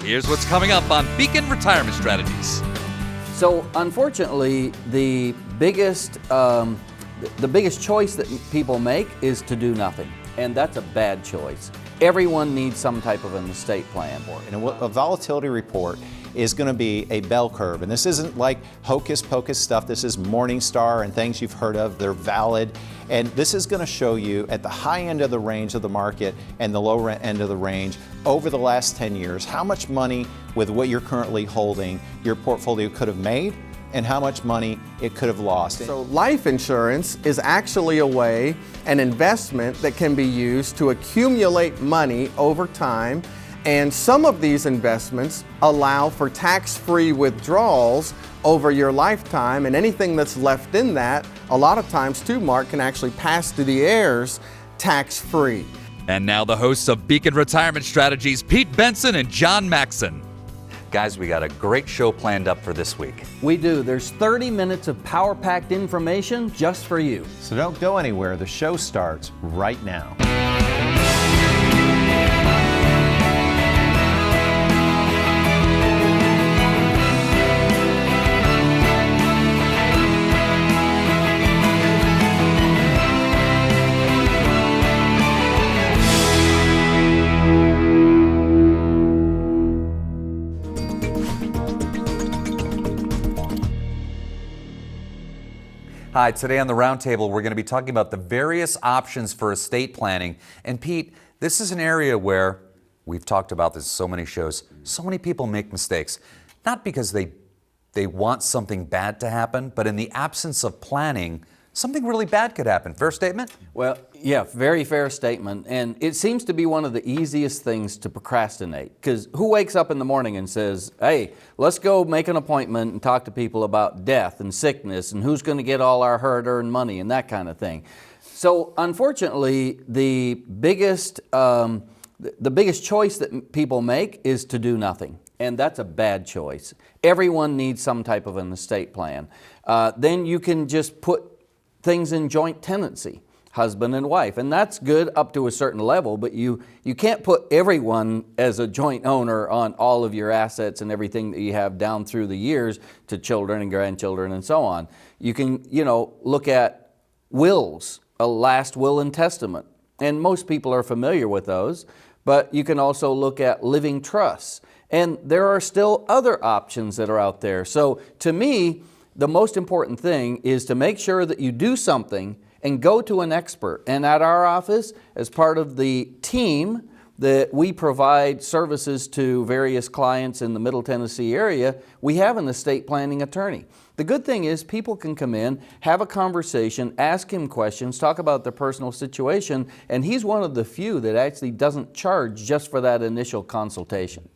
Here's what's coming up on Beacon Retirement Strategies. So unfortunately, the biggest choice that people make is to do nothing, and that's a bad choice. Everyone needs some type of an estate plan. And a volatility report is going to be a bell curve, and this isn't like hocus pocus stuff. This is Morningstar and things you've heard of. They're valid, and this is going to show you at the high end of the range of the market and the low end of the range over the last 10 years how much money with what you're currently holding your portfolio could have made and how much money it could have lost. So life insurance is actually a way, an investment that can be used to accumulate money over time. And some of these investments allow for tax-free withdrawals over your lifetime, and anything that's left in that, a lot of times too, Mark, can actually pass to the heirs tax-free. And now the hosts of Beacon Retirement Strategies, Pete Benson and John Maxson. Guys, we got a great show planned up for this week. We do. There's 30 minutes of power-packed information just for you. So don't go anywhere. The show starts right now. Hi, today on the Roundtable, we're going to be talking about the various options for estate planning. And Pete, this is an area where we've talked about this in so many shows. So many people make mistakes, not because they want something bad to happen, but in the absence of planning, something really bad could happen. Fair statement? Well, yeah, very fair statement. And it seems to be one of the easiest things to procrastinate. Because who wakes up in the morning and says, hey, let's go make an appointment and talk to people about death and sickness and who's going to get all our hard-earned money and that kind of thing. So unfortunately, the biggest choice that people make is to do nothing. And that's a bad choice. Everyone needs some type of an estate plan. Then you can just put things in joint tenancy, husband and wife, and that's good up to a certain level, but you can't put everyone as a joint owner on all of your assets and everything that you have down through the years to children and grandchildren and so on. You can, look at wills, a last will and testament, and most people are familiar with those, but you can also look at living trusts, and there are still other options that are out there. So to me, the most important thing is to make sure that you do something and go to an expert. And at our office, as part of the team that we provide services to various clients in the Middle Tennessee area, we have an estate planning attorney. The good thing is people can come in, have a conversation, ask him questions, talk about their personal situation, and he's one of the few that actually doesn't charge just for that initial consultation.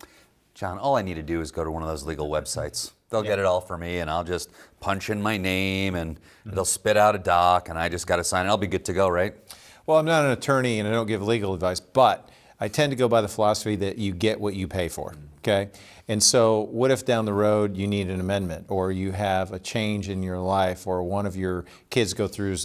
John, all I need to do is go to one of those legal websites. They'll get it all for me, and I'll just punch in my name, and they'll spit out a doc, and I just got to sign it. I'll be good to go, right? Well, I'm not an attorney, and I don't give legal advice, but I tend to go by the philosophy that you get what you pay for, okay? And so what if down the road you need an amendment, or you have a change in your life, or one of your kids goes through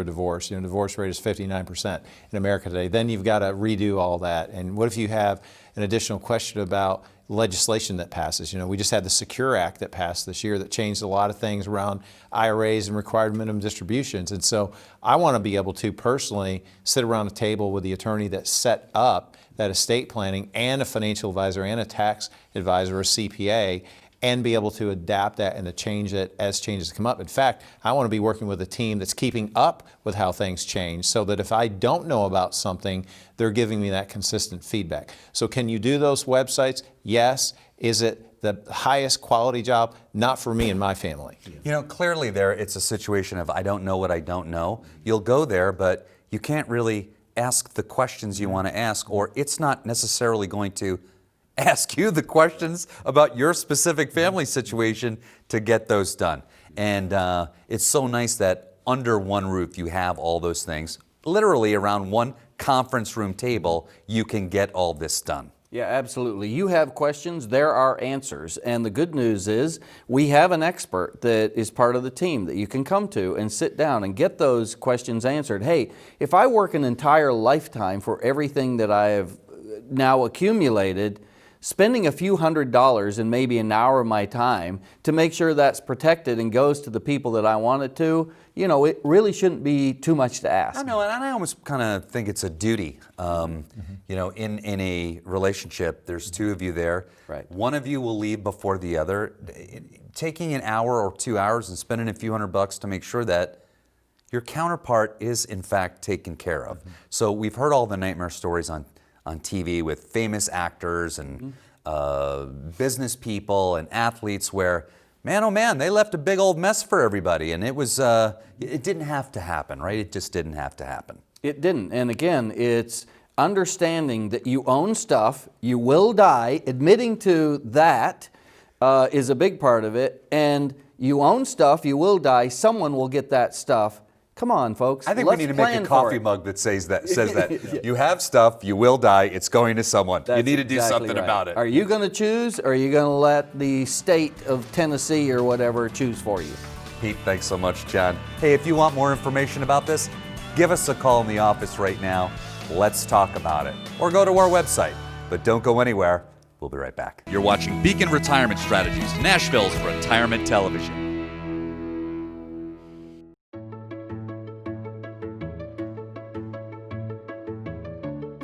a divorce? Divorce rate is 59% in America today. Then you've got to redo all that. And what if you have an additional question about legislation that passes? We just had the Secure Act that passed this year that changed a lot of things around IRAs and required minimum distributions. And so I want to be able to personally sit around a table with the attorney that set up that estate planning and a financial advisor and a tax advisor or CPA, and be able to adapt that and to change it as changes come up. In fact, I want to be working with a team that's keeping up with how things change, so that if I don't know about something, they're giving me that consistent feedback. So can you do those websites? Yes. Is it the highest quality job? Not for me and my family. Clearly there it's a situation of I don't know what I don't know. You'll go there, but you can't really ask the questions you want to ask, or it's not necessarily going to ask you the questions about your specific family situation to get those done. And it's so nice that under one roof you have all those things. Literally around one conference room table, you can get all this done. Yeah, absolutely. You have questions, there are answers. And the good news is we have an expert that is part of the team that you can come to and sit down and get those questions answered. Hey, if I work an entire lifetime for everything that I have now accumulated, spending a few $100s and maybe an hour of my time to make sure that's protected and goes to the people that I want it to, you know, it really shouldn't be too much to ask. I know, and I almost kind of think it's a duty. You know, in a relationship, there's two of you there. Right. One of you will leave before the other. Taking an hour or 2 hours and spending a few $100 to make sure that your counterpart is in fact taken care of. So we've heard all the nightmare stories on TV with famous actors and business people and athletes where, man, oh man, they left a big old mess for everybody, and it was it didn't have to happen, right? It just didn't have to happen. It didn't. And again, it's understanding that you own stuff, you will die, admitting to that is a big part of it, and you own stuff, you will die, someone will get that stuff. Come on, folks. I think we need to make a coffee mug that says that. Yeah. You have stuff, you will die, it's going to someone. You That's need to do exactly something right. about it. Are you going to choose, or are you going to let the state of Tennessee or whatever choose for you? Pete, thanks so much, John. Hey, if you want more information about this, give us a call in the office right now. Let's talk about it. Or go to our website. But don't go anywhere. We'll be right back. You're watching Beacon Retirement Strategies, Nashville's retirement television.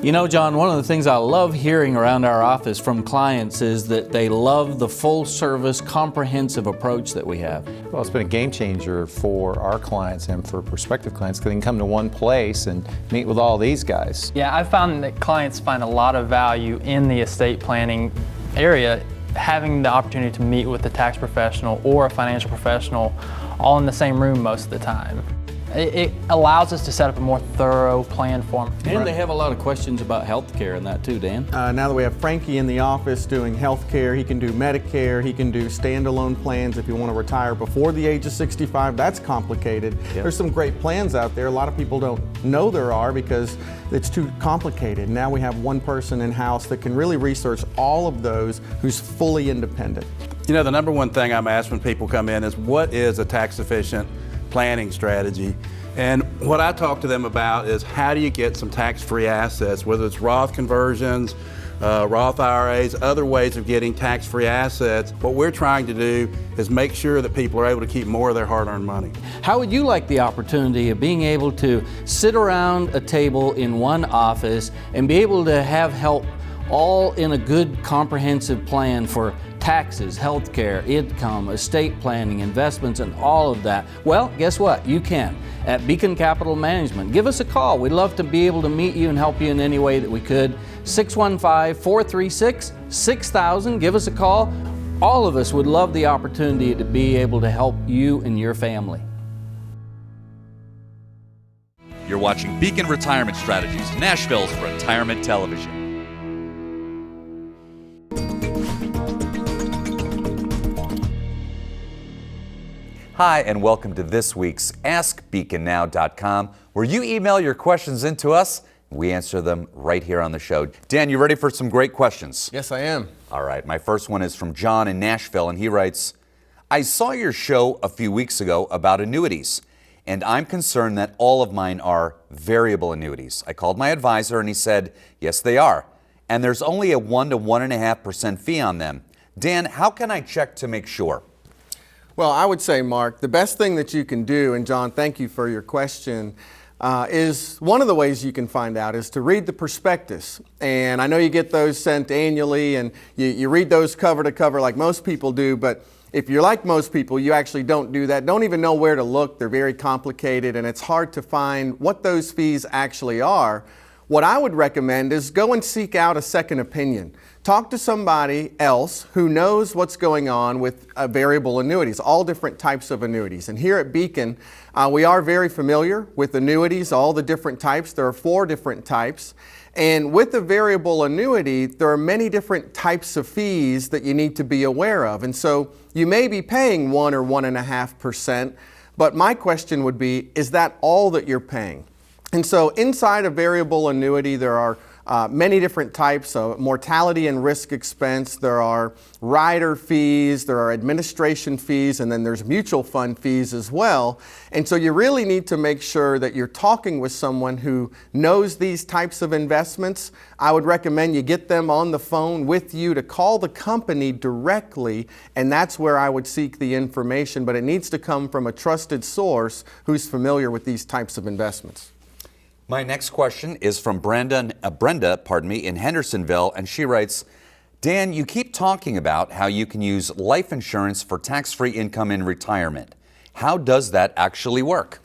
You know, John, one of the things I love hearing around our office from clients is that they love the full service, comprehensive approach that we have. Well, it's been a game changer for our clients and for prospective clients because they can come to one place and meet with all these guys. Yeah, I've found that clients find a lot of value in the estate planning area, having the opportunity to meet with a tax professional or a financial professional all in the same room most of the time. It allows us to set up a more thorough plan for them. And they have a lot of questions about health care and that too, Dan. Now that we have Frankie in the office doing health care, he can do Medicare, he can do standalone plans if you want to retire before the age of 65. That's complicated. There's some great plans out there. A lot of people don't know there are because it's too complicated. Now we have one person in-house that can really research all of those who's fully independent. You know, the number one thing I'm asked when people come in is, what is a tax-efficient planning strategy? And what I talk to them about is, how do you get some tax-free assets, whether it's Roth conversions, Roth IRAs, other ways of getting tax-free assets. What we're trying to do is make sure that people are able to keep more of their hard-earned money. How would you like the opportunity of being able to sit around a table in one office and be able to have help all in a good comprehensive plan for taxes, health care, income, estate planning, investments, and all of that? Well, guess what? You can at Beacon Capital Management. Give us a call. We'd love to be able to meet you and help you in any way that we could. 615-436-6000. Give us a call. All of us would love the opportunity to be able to help you and your family. You're watching Beacon Retirement Strategies, Nashville's retirement television. Hi, and welcome to this week's AskBeaconNow.com, where you email your questions into us. We answer them right here on the show. Dan, you ready for some great questions? Yes, I am. All right, my first one is from John in Nashville, and he writes, I saw your show a few weeks ago about annuities, and I'm concerned that all of mine are variable annuities. I called my advisor, and he said, yes, they are, and there's only a 1 to 1.5% fee on them. Dan, how can I check to make sure? Well, I would say, Mark, the best thing that you can do, and John, thank you for your question, is one of the ways you can find out is to read the prospectus. And I know you get those sent annually, and you read those cover to cover like most people do, but if you're like most people, you actually don't do that, don't even know where to look. They're very complicated, and it's hard to find what those fees actually are. What I would recommend is go and seek out a second opinion. Talk to somebody else who knows what's going on with variable annuities, all different types of annuities. And here at Beacon, we are very familiar with annuities, all the different types. There are 4 different types. And with a variable annuity, there are many different types of fees that you need to be aware of. And so you may be paying 1 or 1.5%, but my question would be, is that all that you're paying? And so inside a variable annuity, there are many different types of mortality and risk expense. There are rider fees, there are administration fees, and then there's mutual fund fees as well. And so you really need to make sure that you're talking with someone who knows these types of investments. I would recommend you get them on the phone with you to call the company directly, and that's where I would seek the information, but it needs to come from a trusted source who's familiar with these types of investments. My next question is from Brenda in Hendersonville, and she writes, Dan, you keep talking about how you can use life insurance for tax-free income in retirement. How does that actually work?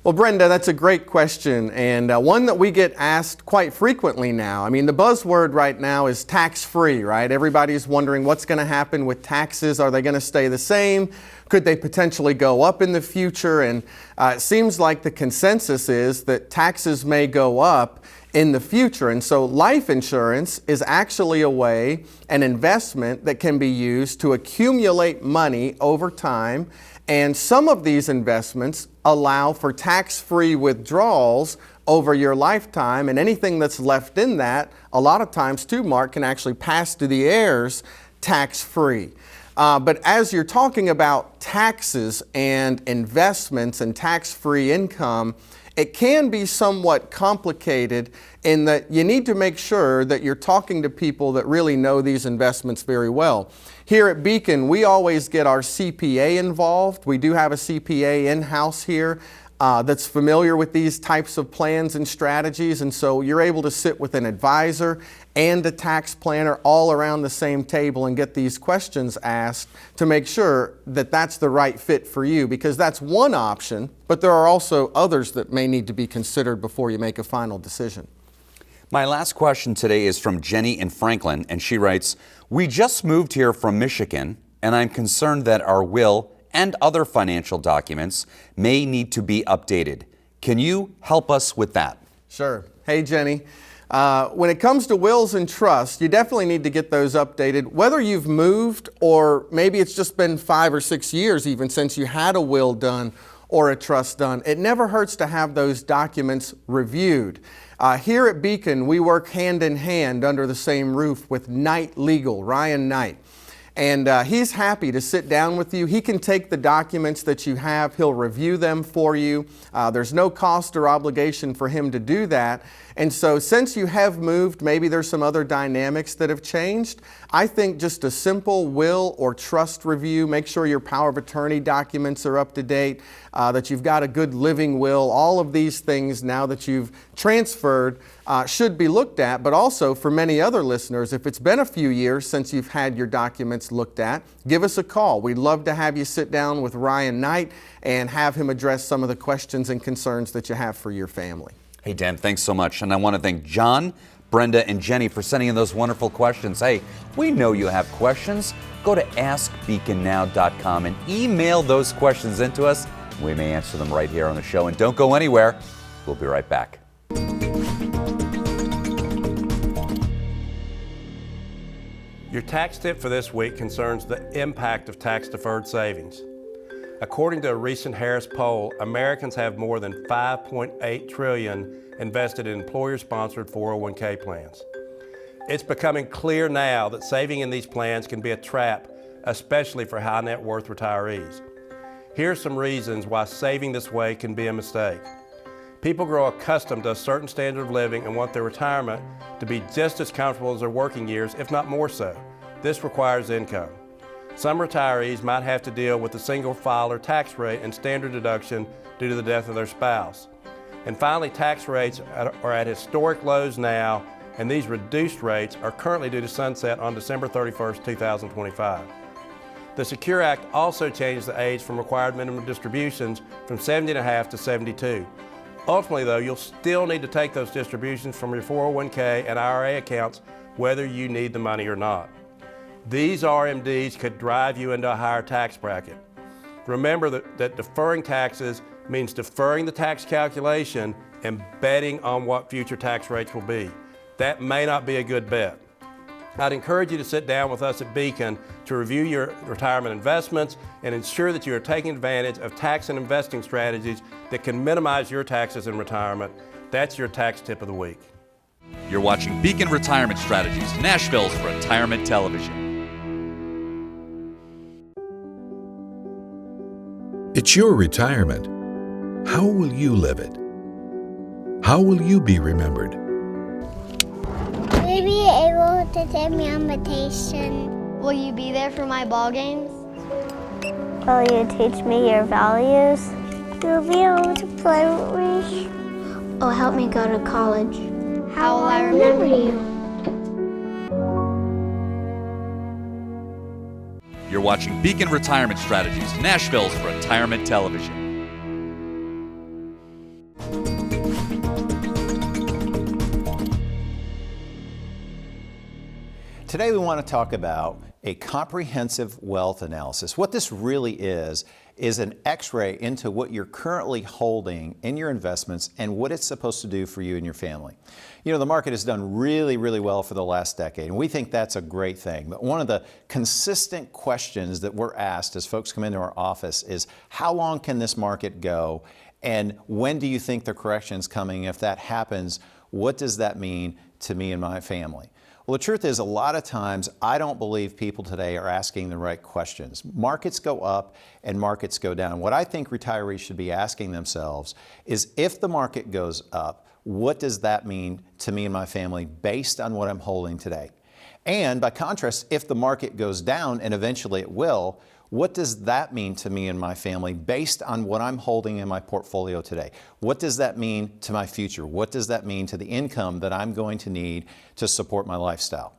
Well, Brenda, that's a great question, and one that we get asked quite frequently now. I mean, the buzzword right now is tax-free, right? Everybody's wondering what's going to happen with taxes. Are they going to stay the same? Could they potentially go up in the future? And it seems like the consensus is that taxes may go up in the future. And so life insurance is actually a way, an investment that can be used to accumulate money over time. And some of these investments allow for tax-free withdrawals over your lifetime, and anything that's left in that, a lot of times too, Mark, can actually pass to the heirs tax-free. But as you're talking about taxes and investments and tax-free income, it can be somewhat complicated in that you need to make sure that you're talking to people that really know these investments very well. Here at Beacon, we always get our CPA involved. We do have a CPA in-house here that's familiar with these types of plans and strategies, and so you're able to sit with an advisor and a tax planner all around the same table and get these questions asked to make sure that that's the right fit for you, because that's one option, but there are also others that may need to be considered before you make a final decision. My last question today is from Jenny in Franklin, and she writes, we just moved here from Michigan, and I'm concerned that our will and other financial documents may need to be updated. Can you help us with that? Sure. Hey, Jenny. When it comes to wills and trusts, you definitely need to get those updated. Whether you've moved or maybe it's just been 5 or 6 years even since you had a will done or a trust done, it never hurts to have those documents reviewed. Here at Beacon, we work hand in hand under the same roof with Knight Legal, Ryan Knight. And he's happy to sit down with you. He can take the documents that you have. He'll review them for you. There's no cost or obligation for him to do that. And so since you have moved, maybe there's some other dynamics that have changed. I think just a simple will or trust review, make sure your power of attorney documents are up to date, that you've got a good living will, all of these things now that you've transferred should be looked at. But also for many other listeners, if it's been a few years since you've had your documents looked at, give us a call. We'd love to have you sit down with Ryan Knight and have him address some of the questions and concerns that you have for your family. Hey, Dan, thanks so much. And I want to thank John, Brenda, and Jenny for sending in those wonderful questions. Hey, we know you have questions. Go to askbeaconnow.com and email those questions into us. We may answer them right here on the show. And don't go anywhere. We'll be right back. Your tax tip for this week concerns the impact of tax-deferred savings. According to a recent Harris poll, Americans have more than $5.8 trillion invested in employer-sponsored 401k plans. It's becoming clear now that saving in these plans can be a trap, especially for high net worth retirees. Here are some reasons why saving this way can be a mistake. People grow accustomed to a certain standard of living and want their retirement to be just as comfortable as their working years, if not more so. This requires income. Some retirees might have to deal with the single filer tax rate and standard deduction due to the death of their spouse. And finally, tax rates are at historic lows now, and these reduced rates are currently due to sunset on December 31st, 2025. The Secure Act also changed the age from required minimum distributions from 70.5 to 72. Ultimately, though, you'll still need to take those distributions from your 401k and IRA accounts whether you need the money or not. These RMDs could drive you into a higher tax bracket. Remember that deferring taxes means deferring the tax calculation and betting on what future tax rates will be. That may not be a good bet. I'd encourage you to sit down with us at Beacon to review your retirement investments and ensure that you are taking advantage of tax and investing strategies that can minimize your taxes in retirement. That's your tax tip of the week. You're watching Beacon Retirement Strategies, Nashville's retirement television. It's your retirement. How will you live it? How will you be remembered? Will you be able to take me on vacation? Will you be there for my ball games? Will you teach me your values? You'll be able to play with me. Oh, help me go to college. How will I remember you? You're watching Beacon Retirement Strategies, Nashville's retirement television. Today we want to talk about a comprehensive wealth analysis. What this really is an x-ray into what you're currently holding in your investments and what it's supposed to do for you and your family. You know, the market has done really, really well for the last decade, and we think that's a great thing. But one of the consistent questions that we're asked as folks come into our office is, how long can this market go? And when do you think the correction is coming? If that happens, what does that mean to me and my family? Well, the truth is, a lot of times, I don't believe people today are asking the right questions. Markets go up and markets go down. What I think retirees should be asking themselves is, if the market goes up, what does that mean to me and my family based on what I'm holding today? And by contrast, if the market goes down, and eventually it will, what does that mean to me and my family based on what I'm holding in my portfolio today? What does that mean to my future? What does that mean to the income that I'm going to need to support my lifestyle?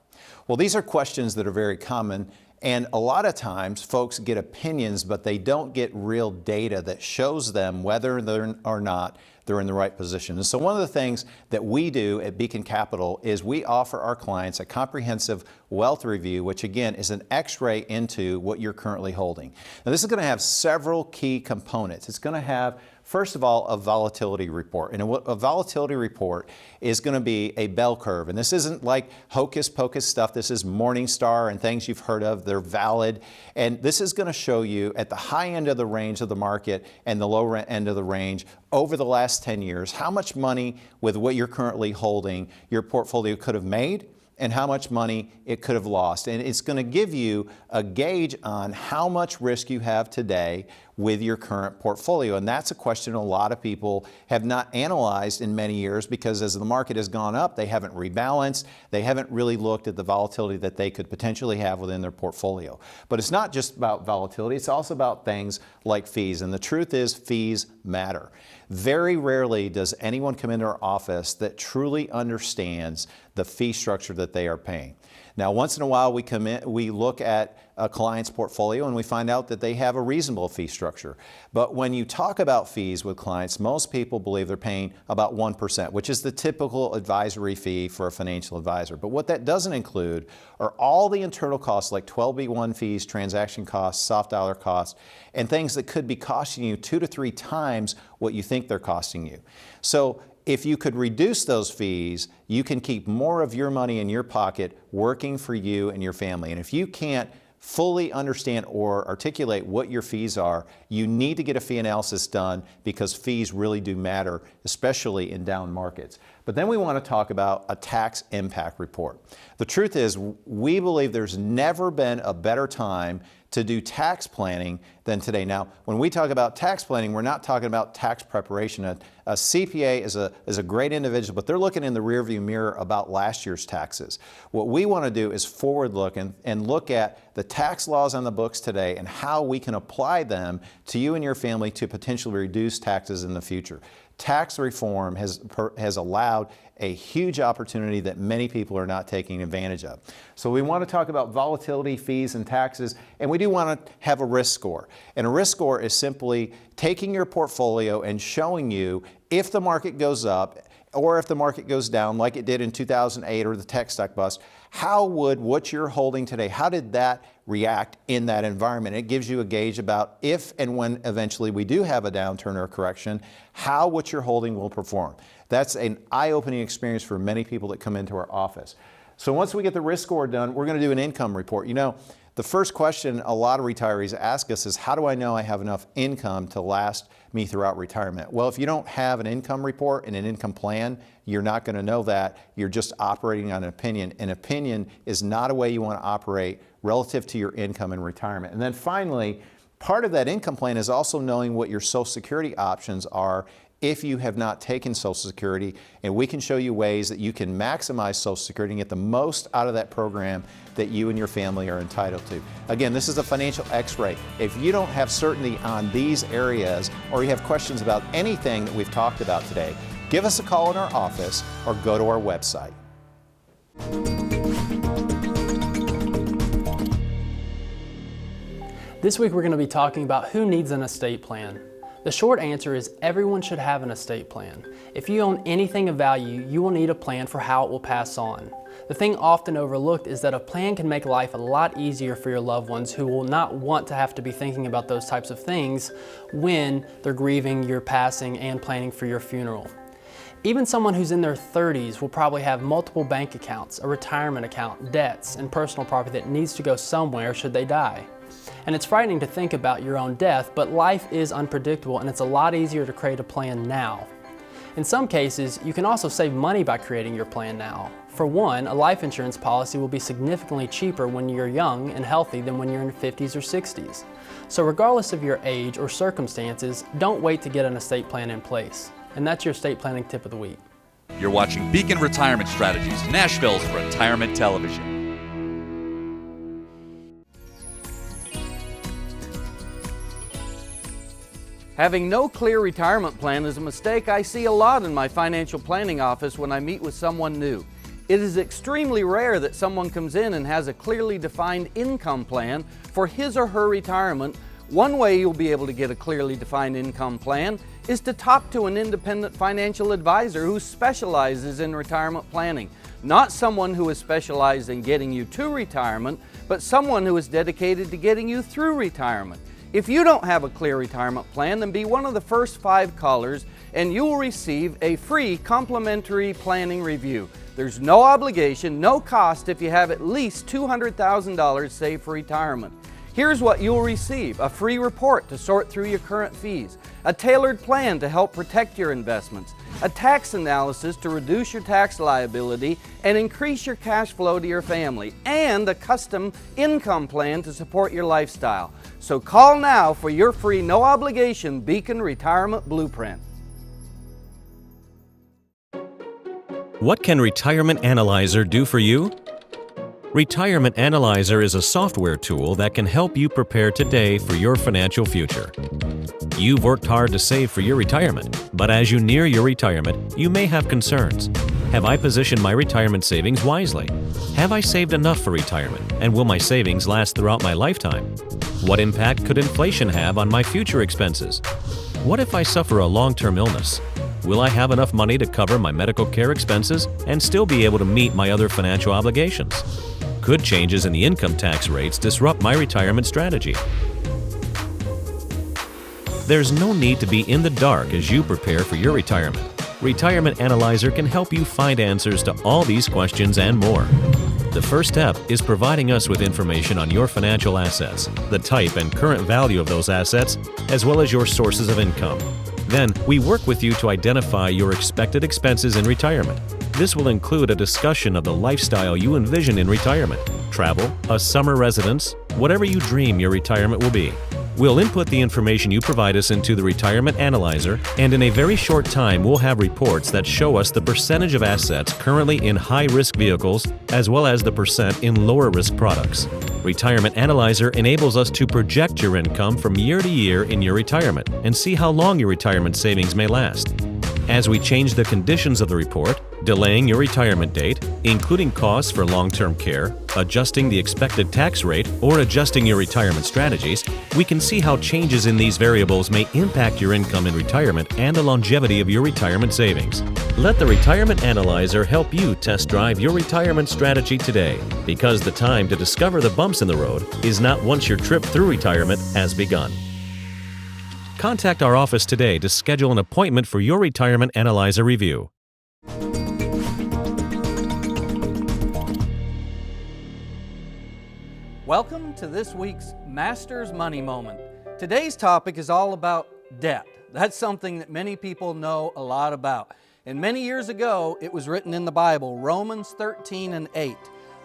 Well, these are questions that are very common, and a lot of times folks get opinions, but they don't get real data that shows them whether or not they're in the right position. And so one of the things that we do at Beacon Capital is we offer our clients a comprehensive wealth review, which again is an x-ray into what you're currently holding. Now, this is going to have several key components. It's going to have, first of all, a volatility report. And a volatility report is going to be a bell curve. And this isn't like hocus pocus stuff. This is Morningstar and things you've heard of. They're valid. And this is going to show you at the high end of the range of the market and the low end of the range over the last 10 years, how much money with what you're currently holding your portfolio could have made and how much money it could have lost. And it's going to give you a gauge on how much risk you have today with your current portfolio. And that's a question a lot of people have not analyzed in many years, because as the market has gone up, they haven't rebalanced. They haven't really looked at the volatility that they could potentially have within their portfolio. But it's not just about volatility. It's also about things like fees. And the truth is, fees matter. Very rarely does anyone come into our office that truly understands the fee structure that they are paying. Now, once in a while, we look at a client's portfolio and we find out that they have a reasonable fee structure. But when you talk about fees with clients, most people believe they're paying about 1%, which is the typical advisory fee for a financial advisor. But what that doesn't include are all the internal costs like 12B1 fees, transaction costs, soft dollar costs, and things that could be costing you 2 to 3 times what you think they're costing you. So if you could reduce those fees, you can keep more of your money in your pocket working for you and your family. And if you can't fully understand or articulate what your fees are, you need to get a fee analysis done, because fees really do matter, especially in down markets. But then we want to talk about a tax impact report. The truth is, we believe there's never been a better time to do tax planning than today. Now, when we talk about tax planning, we're not talking about tax preparation. A CPA is a great individual, but they're looking in the rearview mirror about last year's taxes. What we want to do is forward look and look at the tax laws on the books today and how we can apply them to you and your family to potentially reduce taxes in the future. Tax reform has allowed a huge opportunity that many people are not taking advantage of. So we want to talk about volatility, fees, and taxes, and we do want to have a risk score. And a risk score is simply taking your portfolio and showing you if the market goes up or if the market goes down like it did in 2008 or the tech stock bust, how would what you're holding today, how did that react in that environment? It gives you a gauge about if and when eventually we do have a downturn or a correction, how what you're holding will perform. That's an eye-opening experience for many people that come into our office. So once we get the risk score done, we're going to do an income report. You know, The first question a lot of retirees ask us is, how do I know I have enough income to last me throughout retirement? Well, if you don't have an income report and an income plan, you're not going to know that. You're just operating on an opinion. An opinion is not a way you want to operate relative to your income in retirement. And then finally, part of that income plan is also knowing what your Social Security options are if you have not taken Social Security, and we can show you ways that you can maximize Social Security and get the most out of that program that you and your family are entitled to. Again, this is a financial X-ray. If you don't have certainty on these areas, or you have questions about anything that we've talked about today, give us a call in our office or go to our website. This week we're going to be talking about who needs an estate plan. The short answer is everyone should have an estate plan. If you own anything of value, you will need a plan for how it will pass on. The thing often overlooked is that a plan can make life a lot easier for your loved ones who will not want to have to be thinking about those types of things when they're grieving your passing and planning for your funeral. Even someone who's in their 30s will probably have multiple bank accounts, a retirement account, debts, and personal property that needs to go somewhere should they die. And it's frightening to think about your own death, but life is unpredictable and it's a lot easier to create a plan now. In some cases, you can also save money by creating your plan now. For one, a life insurance policy will be significantly cheaper when you're young and healthy than when you're in your 50s or 60s. So regardless of your age or circumstances, don't wait to get an estate plan in place. And that's your estate planning tip of the week. You're watching Beacon Retirement Strategies, Nashville's retirement television. Having no clear retirement plan is a mistake I see a lot in my financial planning office when I meet with someone new. It is extremely rare that someone comes in and has a clearly defined income plan for his or her retirement. One way you'll be able to get a clearly defined income plan is to talk to an independent financial advisor who specializes in retirement planning. Not someone who is specialized in getting you to retirement, but someone who is dedicated to getting you through retirement. If you don't have a clear retirement plan, then be one of the first 5 callers and you will receive a free complimentary planning review. There's no obligation, no cost if you have at least $200,000 saved for retirement. Here's what you'll receive: a free report to sort through your current fees, a tailored plan to help protect your investments, a tax analysis to reduce your tax liability and increase your cash flow to your family, and a custom income plan to support your lifestyle. So call now for your free, no obligation Beacon Retirement Blueprint. What can Retirement Analyzer do for you? Retirement Analyzer is a software tool that can help you prepare today for your financial future. You've worked hard to save for your retirement, but as you near your retirement, you may have concerns. Have I positioned my retirement savings wisely? Have I saved enough for retirement, and will my savings last throughout my lifetime? What impact could inflation have on my future expenses? What if I suffer a long-term illness? Will I have enough money to cover my medical care expenses and still be able to meet my other financial obligations? Could changes in the income tax rates disrupt my retirement strategy? There's no need to be in the dark as you prepare for your retirement. Retirement Analyzer can help you find answers to all these questions and more. The first step is providing us with information on your financial assets, the type and current value of those assets, as well as your sources of income. Then, we work with you to identify your expected expenses in retirement. This will include a discussion of the lifestyle you envision in retirement, travel, a summer residence, whatever you dream your retirement will be. We'll input the information you provide us into the Retirement Analyzer, and in a very short time we'll have reports that show us the percentage of assets currently in high-risk vehicles as well as the percent in lower-risk products. Retirement Analyzer enables us to project your income from year to year in your retirement and see how long your retirement savings may last. As we change the conditions of the report, delaying your retirement date, including costs for long-term care, adjusting the expected tax rate, or adjusting your retirement strategies, we can see how changes in these variables may impact your income in retirement and the longevity of your retirement savings. Let the Retirement Analyzer help you test drive your retirement strategy today, because the time to discover the bumps in the road is not once your trip through retirement has begun. Contact our office today to schedule an appointment for your Retirement Analyzer review. Welcome to this week's Master's Money Moment. Today's topic is all about debt. That's something that many people know a lot about. And many years ago, it was written in the Bible, Romans 13:8.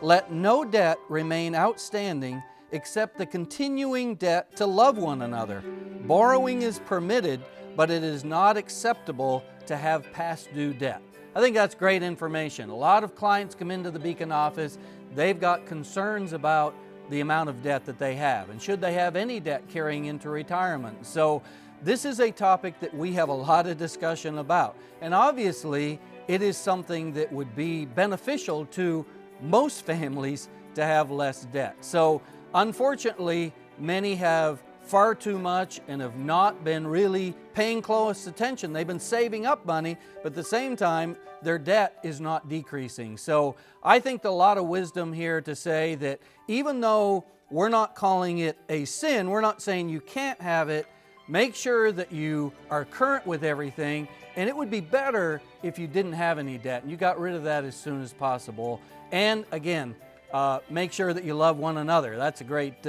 Let no debt remain outstanding except the continuing debt to love one another. Borrowing is permitted, but it is not acceptable to have past due debt. I think that's great information. A lot of clients come into the Beacon office, they've got concerns about the amount of debt that they have, and should they have any debt carrying into retirement. So this is a topic that we have a lot of discussion about. And obviously, it is something that would be beneficial to most families to have less debt. So unfortunately, many have far too much and have not been really paying close attention. They've been saving up money, but at the same time, their debt is not decreasing. So I think a lot of wisdom here to say that even though we're not calling it a sin, we're not saying you can't have it, make sure that you are current with everything, and it would be better if you didn't have any debt and you got rid of that as soon as possible. And again, make sure that you love one another. That's a great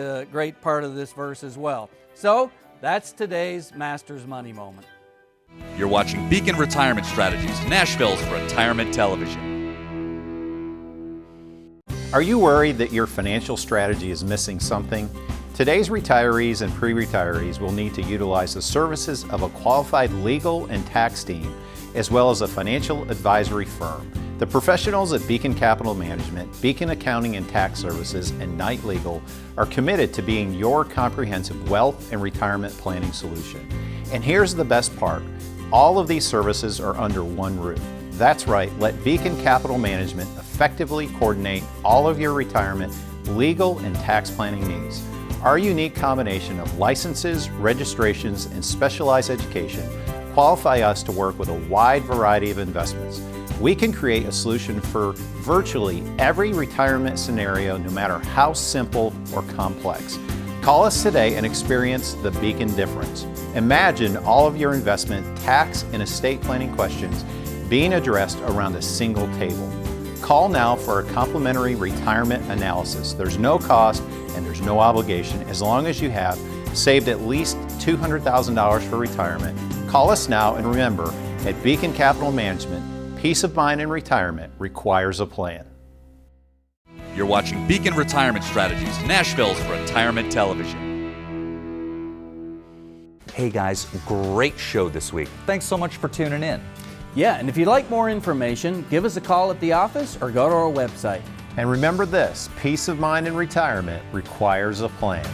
part of this verse as well. So that's today's Master's Money Moment. You're watching Beacon Retirement Strategies, Nashville's retirement television. Are you worried that your financial strategy is missing something? Today's retirees and pre-retirees will need to utilize the services of a qualified legal and tax team, as well as a financial advisory firm. The professionals at Beacon Capital Management, Beacon Accounting and Tax Services, and Knight Legal are committed to being your comprehensive wealth and retirement planning solution. And here's the best part. All of these services are under one roof. That's right, let Beacon Capital Management effectively coordinate all of your retirement, legal, and tax planning needs. Our unique combination of licenses, registrations, and specialized education qualify us to work with a wide variety of investments. We can create a solution for virtually every retirement scenario, no matter how simple or complex. Call us today and experience the Beacon difference. Imagine all of your investment, tax, and estate planning questions being addressed around a single table. Call now for a complimentary retirement analysis. There's no cost and there's no obligation as long as you have saved at least $200,000 for retirement. Call us now, and remember, at Beacon Capital Management, peace of mind in retirement requires a plan. You're watching Beacon Retirement Strategies, Nashville's retirement television. Hey guys, great show this week. Thanks so much for tuning in. Yeah, and if you'd like more information, give us a call at the office or go to our website. And remember this, peace of mind in retirement requires a plan.